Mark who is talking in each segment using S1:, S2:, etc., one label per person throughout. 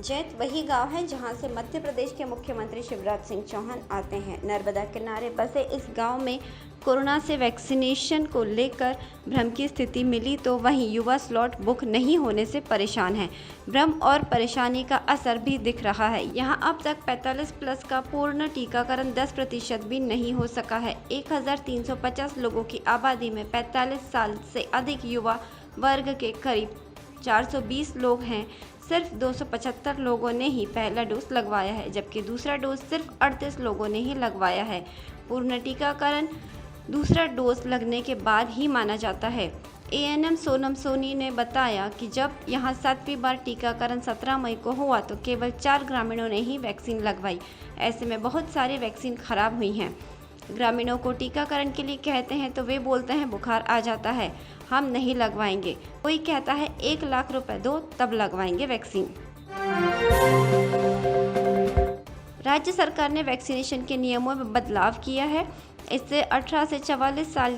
S1: जैत वही गांव है जहां से मध्य प्रदेश के मुख्यमंत्री शिवराज सिंह चौहान आते हैं। नर्मदा किनारे बसे इस गांव में कोरोना से वैक्सीनेशन को लेकर भ्रम की स्थिति मिली तो वहीं युवा स्लॉट बुक नहीं होने से परेशान हैं। भ्रम और परेशानी का असर भी दिख रहा है। यहां अब तक 45 प्लस का पूर्ण टीकाकरण 10% भी नहीं हो सका है। 1350 लोगों की आबादी में 45 साल से अधिक युवा वर्ग के करीब 420 लोग हैं। सिर्फ 275 लोगों ने ही पहला डोज लगवाया है, जबकि दूसरा डोज सिर्फ 38 लोगों ने ही लगवाया है। पूर्ण टीकाकरण दूसरा डोज लगने के बाद ही माना जाता है। एएनएम सोनम सोनी ने बताया कि जब यहां 7वीं बार टीकाकरण 17 मई को हुआ तो केवल 4 ग्रामीणों ने ही वैक्सीन लगवाई। ऐसे में बहुत सारी वैक्सीन खराब हुई हैं। ग्रामीणों को टीकाकरण के लिए कहते हैं तो वे बोलते हैं बुखार आ जाता है, हम नहीं लगवाएंगे। कोई कहता है 1 लाख रुपए दो तब लगवाएंगे वैक्सीन। राज्य सरकार ने वैक्सीनेशन के नियमों में बदलाव किया है। इससे 18 से 44 साल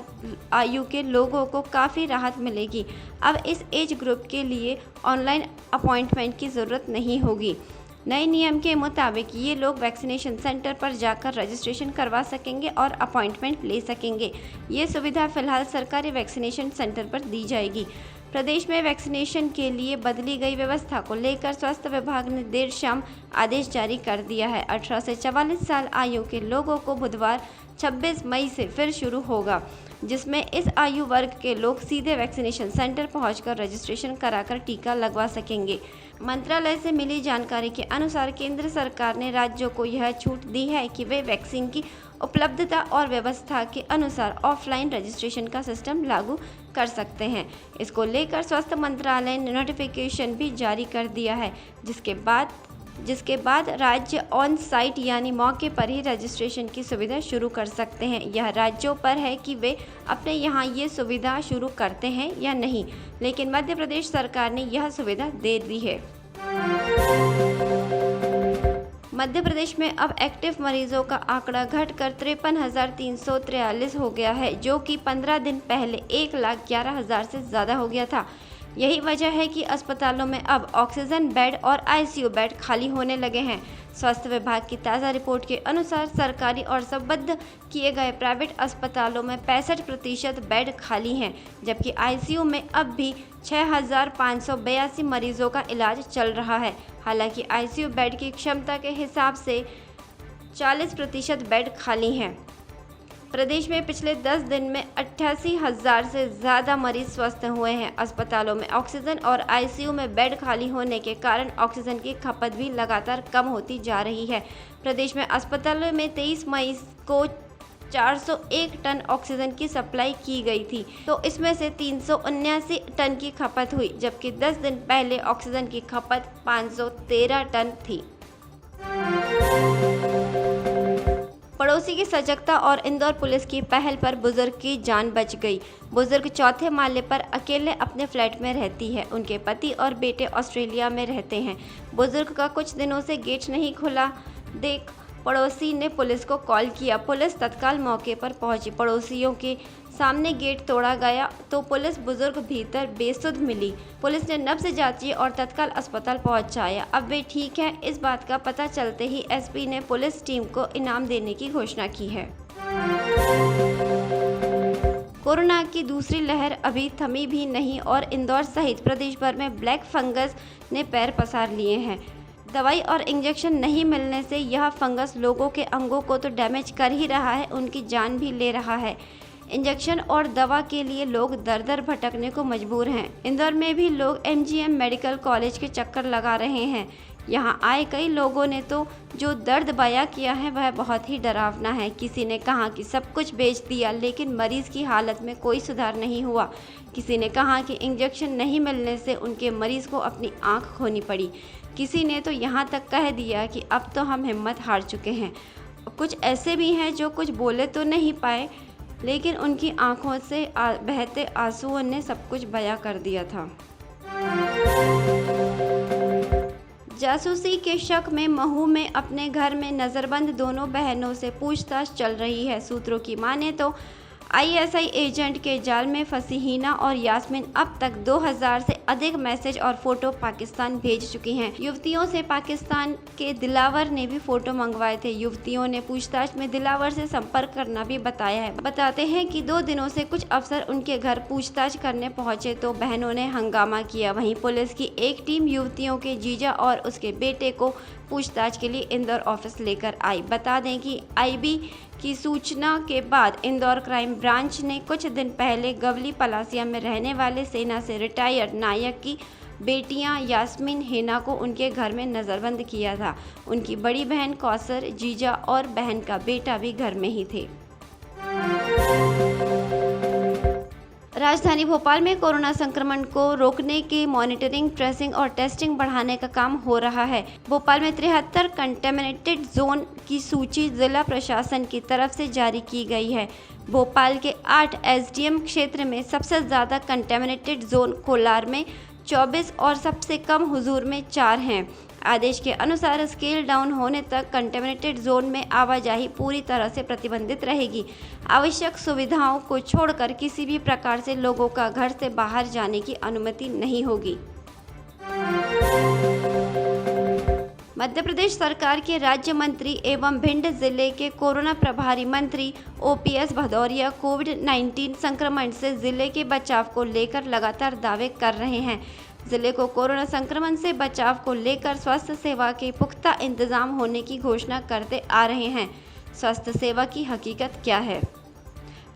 S1: आयु के लोगों को काफ़ी राहत मिलेगी। अब इस एज ग्रुप के लिए ऑनलाइन अपॉइंटमेंट की ज़रूरत नहीं होगी। नए नियम के मुताबिक ये लोग वैक्सीनेशन सेंटर पर जाकर रजिस्ट्रेशन करवा सकेंगे और अपॉइंटमेंट ले सकेंगे। ये सुविधा फिलहाल सरकारी वैक्सीनेशन सेंटर पर दी जाएगी। प्रदेश में वैक्सीनेशन के लिए बदली गई व्यवस्था को लेकर स्वास्थ्य विभाग ने देर शाम आदेश जारी कर दिया है। 18 से 44 साल आयु के लोगों को बुधवार 26 मई से फिर शुरू होगा, जिसमें इस आयु वर्ग के लोग सीधे वैक्सीनेशन सेंटर पहुंचकर रजिस्ट्रेशन कराकर टीका लगवा सकेंगे। मंत्रालय से मिली जानकारी के अनुसार केंद्र सरकार ने राज्यों को यह छूट दी है कि वे वैक्सीन की उपलब्धता और व्यवस्था के अनुसार ऑफलाइन रजिस्ट्रेशन का सिस्टम लागू कर सकते हैं। इसको लेकर स्वास्थ्य मंत्रालय ने नोटिफिकेशन भी जारी कर दिया है, जिसके बाद राज्य ऑन साइट यानी मौके पर ही रजिस्ट्रेशन की सुविधा शुरू कर सकते हैं। यह राज्यों पर है कि वे अपने यहाँ ये सुविधा शुरू करते हैं या नहीं, लेकिन मध्य प्रदेश सरकार ने यह सुविधा दे दी है। मध्य प्रदेश में अब एक्टिव मरीजों का आंकड़ा घटकर 53,343 हो गया है, जो कि 15 दिन पहले 1,11,000 से ज़्यादा हो गया था। यही वजह है कि अस्पतालों में अब ऑक्सीजन बेड और आईसीयू बेड खाली होने लगे हैं। स्वास्थ्य विभाग की ताज़ा रिपोर्ट के अनुसार सरकारी और संबद्ध किए गए प्राइवेट अस्पतालों में 65% बेड खाली हैं, जबकि आईसीयू में अब भी 6,582 मरीजों का इलाज चल रहा है। हालांकि आईसीयू बेड की क्षमता के हिसाब से 40% बेड खाली हैं। प्रदेश में पिछले 10 दिन में 88,000 से ज़्यादा मरीज स्वस्थ हुए हैं। अस्पतालों में ऑक्सीजन और आईसीयू में बेड खाली होने के कारण ऑक्सीजन की खपत भी लगातार कम होती जा रही है। प्रदेश में अस्पतालों में 23 मई को 401 टन ऑक्सीजन की सप्लाई की गई थी, तो इसमें से 379 टन की खपत हुई, जबकि 10 दिन पहले ऑक्सीजन की खपत 513 टन थी। पड़ोसी की सजगता और इंदौर पुलिस की पहल पर बुजुर्ग की जान बच गई। बुजुर्ग चौथे माले पर अकेले अपने फ्लैट में रहती है। उनके पति और बेटे ऑस्ट्रेलिया में रहते हैं। बुजुर्ग का कुछ दिनों से गेट नहीं खुला देख पड़ोसी ने पुलिस को कॉल किया। पुलिस तत्काल मौके पर पहुंची। पड़ोसियों के सामने गेट तोड़ा गया तो पुलिस बुजुर्ग भीतर बेसुध मिली। पुलिस ने नब्ज जांची और तत्काल अस्पताल पहुंचाया। अब वे ठीक हैं। इस बात का पता चलते ही एसपी ने पुलिस टीम को इनाम देने की घोषणा की है। कोरोना की दूसरी लहर अभी थमी भी नहीं और इंदौर सहित प्रदेश भर में ब्लैक फंगस ने पैर पसार लिए हैं। दवाई और इंजेक्शन नहीं मिलने से यह फंगस लोगों के अंगों को तो डैमेज कर ही रहा है, उनकी जान भी ले रहा है। इंजेक्शन और दवा के लिए लोग दर दर भटकने को मजबूर हैं। इंदौर में भी लोग एमजीएम मेडिकल कॉलेज के चक्कर लगा रहे हैं। यहां आए कई लोगों ने तो जो दर्द बयां किया है वह बहुत ही डरावना है। किसी ने कहा कि सब कुछ बेच दिया, लेकिन मरीज की हालत में कोई सुधार नहीं हुआ। किसी ने कहा कि इंजेक्शन नहीं मिलने से उनके मरीज को अपनी आँख खोनी पड़ी। किसी ने तो यहाँ तक कह दिया कि अब तो हम हिम्मत हार चुके हैं। कुछ ऐसे भी हैं जो कुछ बोले तो नहीं पाए, लेकिन उनकी आंखों से बहते आंसुओं ने सब कुछ बयां कर दिया था। जासूसी के शक में महू में अपने घर में नज़रबंद दोनों बहनों से पूछताछ चल रही है। सूत्रों की माने तो आईएसआई एजेंट के जाल में फंसी हिना और यास्मीन अब तक 2000 से अधिक मैसेज और फोटो पाकिस्तान भेज चुकी हैं। युवतियों से पाकिस्तान के दिलावर ने भी फोटो मंगवाए थे। युवतियों ने पूछताछ में दिलावर से संपर्क करना भी बताया है। बताते हैं कि 2 दिनों से कुछ अफसर उनके घर पूछताछ करने पहुंचे तो बहनों ने हंगामा किया। वहीं पुलिस की एक टीम युवतियों के जीजा और उसके बेटे को पूछताछ के लिए इंदौर ऑफिस लेकर आई। बता दें कि आईबी की सूचना के बाद इंदौर क्राइम ब्रांच ने कुछ दिन पहले गवली पलासिया में रहने वाले सेना से रिटायर्ड नायक की बेटियां यास्मीन हिना को उनके घर में नज़रबंद किया था। उनकी बड़ी बहन कौसर, जीजा और बहन का बेटा भी घर में ही थे। राजधानी भोपाल में कोरोना संक्रमण को रोकने के मॉनिटरिंग, ट्रेसिंग और टेस्टिंग बढ़ाने का काम हो रहा है। भोपाल में 73 कंटेमिनेटेड जोन की सूची जिला प्रशासन की तरफ से जारी की गई है। भोपाल के 8 एसडीएम क्षेत्र में सबसे ज़्यादा कंटेमिनेटेड जोन कोलार में 24 और सबसे कम हुजूर में 4 हैं। आदेश के अनुसार स्केल डाउन होने तक कंटेमिनेटेड जोन में आवाजाही पूरी तरह से प्रतिबंधित रहेगी। आवश्यक सुविधाओं को छोड़कर किसी भी प्रकार से लोगों का घर से बाहर जाने की अनुमति नहीं होगी। मध्य प्रदेश सरकार के राज्य मंत्री एवं भिंड जिले के कोरोना प्रभारी मंत्री ओपीएस भदौरिया कोविड-19 संक्रमण से जिले के बचाव को लेकर लगातार दावे कर रहे हैं। जिले को कोरोना संक्रमण से बचाव को लेकर स्वास्थ्य सेवा के पुख्ता इंतजाम होने की घोषणा करते आ रहे हैं। स्वास्थ्य सेवा की हकीकत क्या है?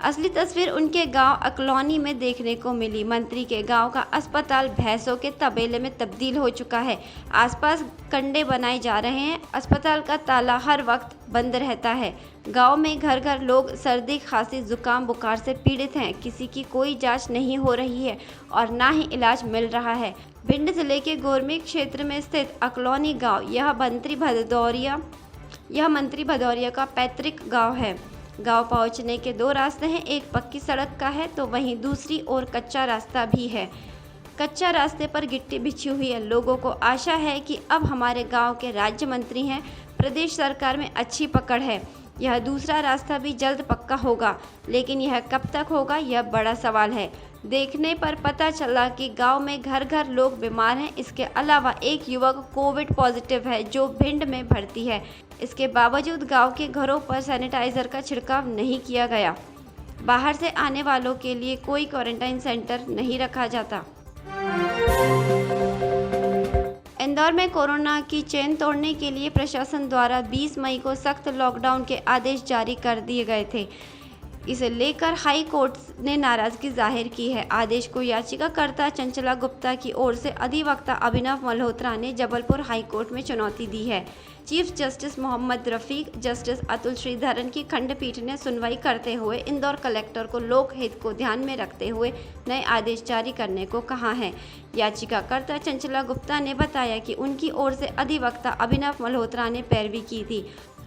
S1: असली तस्वीर उनके गांव अकलौनी में देखने को मिली। मंत्री के गांव का अस्पताल भैंसों के तबेले में तब्दील हो चुका है। आसपास कंडे बनाए जा रहे हैं। अस्पताल का ताला हर वक्त बंद रहता है। गांव में घर घर लोग सर्दी, खांसी, जुकाम, बुखार से पीड़ित हैं। किसी की कोई जांच नहीं हो रही है और ना ही इलाज मिल रहा है। भिंड जिले के गोरमी क्षेत्र में स्थित अकलौनी गाँव यह मंत्री भदौरिया का पैतृक गाँव है। गांव पहुंचने के 2 रास्ते हैं। एक पक्की सड़क का है तो वहीं दूसरी ओर कच्चा रास्ता भी है। कच्चा रास्ते पर गिट्टी बिछी हुई है। लोगों को आशा है कि अब हमारे गांव के राज्य मंत्री हैं। प्रदेश सरकार में अच्छी पकड़ है। यह दूसरा रास्ता भी जल्द पक्का होगा, लेकिन यह कब तक होगा, यह बड़ा सवाल है। देखने पर पता चला कि गांव में घर घर लोग बीमार हैं। इसके अलावा एक युवक कोविड पॉजिटिव है जो भिंड में भर्ती है। इसके बावजूद गांव के घरों पर सैनिटाइजर का छिड़काव नहीं किया गया। बाहर से आने वालों के लिए कोई क्वारंटाइन सेंटर नहीं रखा जाता। इंदौर में कोरोना की चेन तोड़ने के लिए प्रशासन द्वारा 20 मई को सख्त लॉकडाउन के आदेश जारी कर दिए गए थे। इसे लेकर हाई कोर्ट ने नाराजगी जाहिर की है। आदेश को याचिकाकर्ता चंचला गुप्ता की ओर से अधिवक्ता अभिनव मल्होत्रा ने जबलपुर हाई कोर्ट में चुनौती दी है। Chief justice Mohammed Rafiq, justice Atul Sridharan की खंडपीठ ने सुनवाई करते हुए इंदौर कलेक्टर को लोक हित को ध्यान में रखते हुए नए आदेश जारी करने को कहा है। याचिकाकर्ता चंचला गुप्ता ने बताया कि उनकी ओर से अधिवक्ता अभिनव मल्होत्रा ने पैरवी की थी।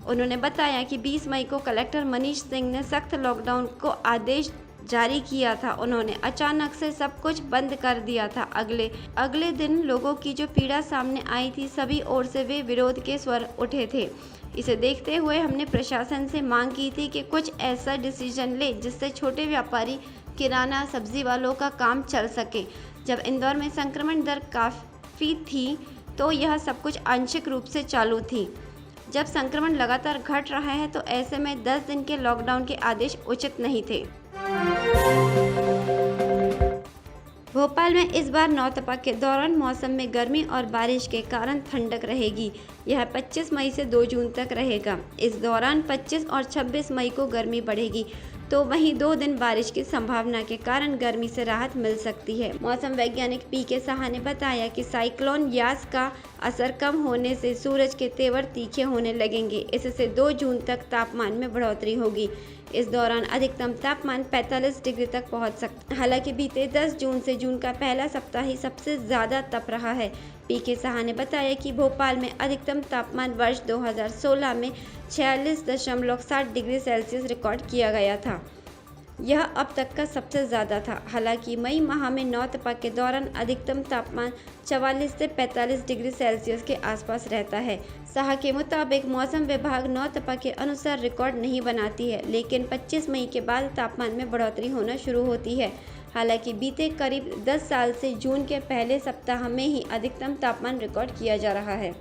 S1: उन्होंने बताया कि 20 मई को कलेक्टर मनीष सिंह ने सख्त लॉकडाउन को आदेश जारी किया था। उन्होंने अचानक से सब कुछ बंद कर दिया था। अगले दिन लोगों की जो पीड़ा सामने आई थी, सभी ओर से वे विरोध के स्वर उठे थे। इसे देखते हुए हमने प्रशासन से मांग की थी कि कुछ ऐसा डिसीजन ले जिससे छोटे व्यापारी, किराना, सब्जी वालों का काम चल सके। जब इंदौर में संक्रमण दर काफ़ी थी तो यह सब कुछ आंशिक रूप से चालू थी। जब संक्रमण लगातार घट रहा है तो ऐसे में 10 दिन के लॉकडाउन के आदेश उचित नहीं थे। भोपाल में इस बार नौतपा के दौरान मौसम में गर्मी और बारिश के कारण ठंडक रहेगी। यह 25 मई से 2 जून तक रहेगा। इस दौरान 25 और 26 मई को गर्मी बढ़ेगी तो वहीं 2 दिन बारिश की संभावना के कारण गर्मी से राहत मिल सकती है। मौसम वैज्ञानिक पीके साहा ने बताया कि साइक्लोन यास का असर कम होने से सूरज के तेवर तीखे होने लगेंगे। इससे 2 जून तक तापमान में बढ़ोतरी होगी। इस दौरान अधिकतम तापमान 45 डिग्री तक पहुंच सकता है। हालांकि बीते 10 जून से जून का पहला सप्ताह ही सबसे ज़्यादा तप रहा है। पीके साहा ने बताया कि भोपाल में अधिकतम तापमान वर्ष 2016 में 46.7 डिग्री सेल्सियस रिकॉर्ड किया गया था। यह अब तक का सबसे ज़्यादा था। हालांकि मई माह में नौतपा के दौरान अधिकतम तापमान 44 से 45 डिग्री सेल्सियस के आसपास रहता है। शाह के मुताबिक मौसम विभाग नौतपा के अनुसार रिकॉर्ड नहीं बनाती है, लेकिन 25 मई के बाद तापमान में बढ़ोतरी होना शुरू होती है। हालांकि बीते करीब 10 साल से जून के पहले सप्ताह में ही अधिकतम तापमान रिकॉर्ड किया जा रहा है।